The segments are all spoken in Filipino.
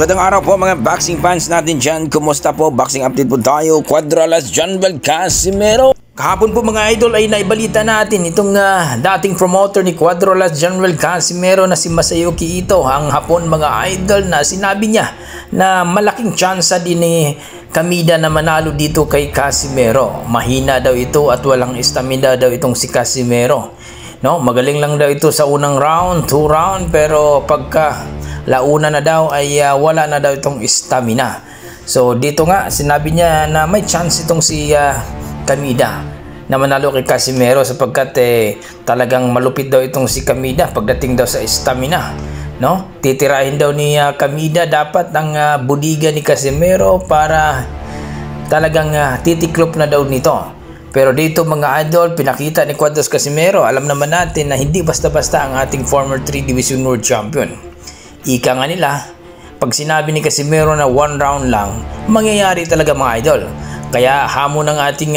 Magandang araw po mga boxing fans natin dyan. Kumusta po? Boxing update po tayo. Cuadralas Janvel Casimero. Kahapon po mga idol ay naibalita natin itong dating promoter ni Cuadralas Janvel Casimero na si Masayuki Ito. Ang hapon mga idol na sinabi niya na malaking tsansa din ni Kamida na manalo dito kay Casimero. Mahina daw ito at walang stamina daw itong si Casimero. No, magaling lang daw ito sa unang round, 2 round, pero pagka launa na daw ay wala na daw itong stamina. So dito nga sinabi niya na may chance itong si Kamida na manalo kay Casimero sapagkat talagang malupit daw itong si Kamida pagdating daw sa stamina. No? Titirahin daw ni Kamida dapat ang budiga ni Casimero para talagang titiklop na daw nito. Pero dito mga idol, pinakita ni Cuadralas Casimero, alam naman natin na hindi basta-basta ang ating former 3 Division World Champion. Ika nga nila, pag sinabi ni Casimero na 1 round lang, mangyayari talaga mga idol. Kaya hamon ng ating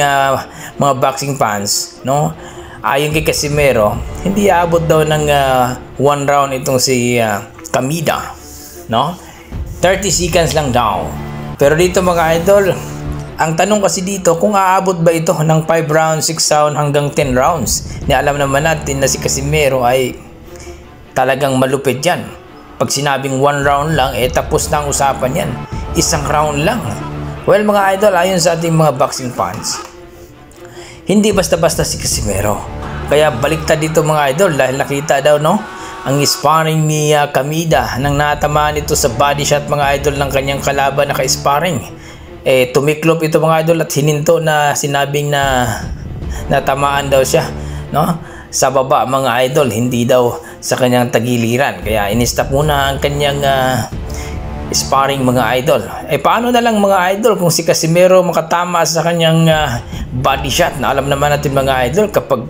mga boxing fans, no? Ayon kay Casimero, hindi aabot daw ng 1 round itong si Kamida, no? 30 seconds lang daw. Pero dito mga idol, ang tanong kasi dito kung aabot ba ito ng 5 rounds, 6 rounds hanggang 10 rounds. Alam naman natin na si Casimero ay talagang malupit yan. Pag sinabing 1 round lang, tapos na ang usapan yan. 1 round lang. Well mga idol, ayon sa ating mga boxing fans, hindi basta-basta si Casimero. Kaya baliktad dito mga idol dahil nakita daw ang sparring ni Kamida nang natamaan ito sa body shot mga idol ng kanyang kalaban na ka-sparring. Tumiklop ito mga idol at hininto na sinabing na natamaan daw siya, no? Sa baba mga idol, hindi daw sa kanyang tagiliran. Kaya in-stop muna ang kanyang sparring mga idol. Paano na lang mga idol kung si Casimero makatama sa kanyang body shot? Na alam naman natin mga idol kapag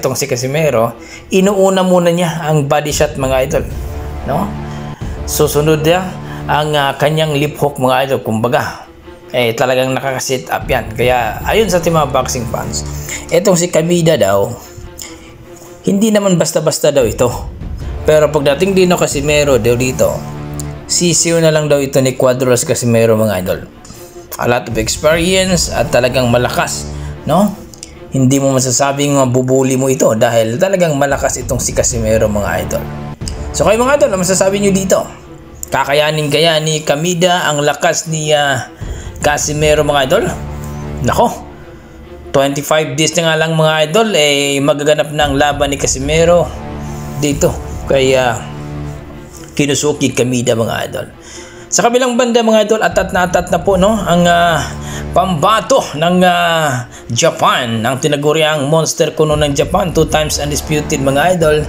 itong si Casimero, inuuna muna niya ang body shot mga idol, no? Susunod niya ang kanyang lip hook mga idol, kumbaga. Talagang nakaka-sit up yan. Kaya ayon sa ating mga boxing fans, etong si Kamida daw, hindi naman basta-basta daw ito. Pero pagdating din ng Casimero daw dito, sisiw na lang daw ito ni Cuadralas Casimero mga idol. A lot of experience at talagang malakas, no? Hindi mo masasabing mabubuli mo ito dahil talagang malakas itong si Casimero mga idol. So kayo mga idol, ano masasabi nyo dito? Kakayanin kaya ni Kamida ang lakas ni Casimero mga idol? Nako, 25 days na nga lang mga idol, magaganap na ang laban ni Casimero dito kay Kinusuke Kamida mga idol. Sa kabilang banda mga idol, atat na po ang pambato ng Japan, ang tinaguriang monster kuno ng Japan, 2 times undisputed mga idol,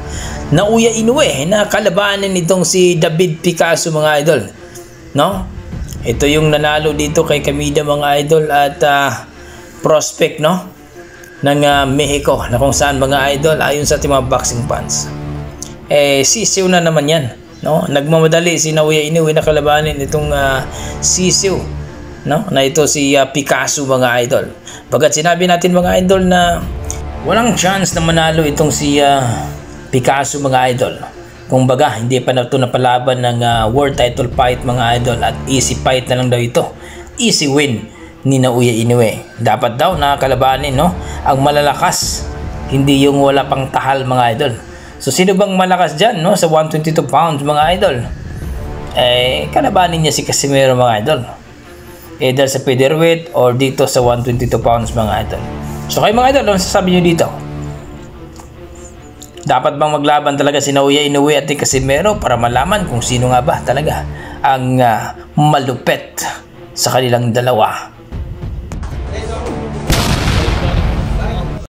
Naoya Inoue na kalabanin nitong si David Picasso mga idol, no? Ito yung nanalo dito kay Kamida mga idol at prospect, no, ng Mexico na kung saan mga idol ayon sa ating mga boxing fans sisiw na naman yan, no? Nagmamadali si Naoya Inoue na kalabanin itong sisiw, no, na ito si Picasso mga idol. Pagkat sinabi natin mga idol na walang chance na manalo itong si Picasso mga idol, kung baga hindi pa na ito napalaban ng world title fight mga idol at easy fight na lang daw ito, easy win ni Naoya Inoue. Dapat daw nakakalabanin, no, ang malalakas, hindi yung wala pang tahal mga idol. So sino bang malakas dyan, no, sa 122 pounds mga idol? Kalabanin niya si Casimero mga idol, either sa featherweight or dito sa 122 pounds mga idol. So kayo mga idol, ano sasabi nyo dito? Dapat bang maglaban talaga si Naoya Inoue at Casimero para malaman kung sino nga ba talaga ang malupet sa kanilang dalawa?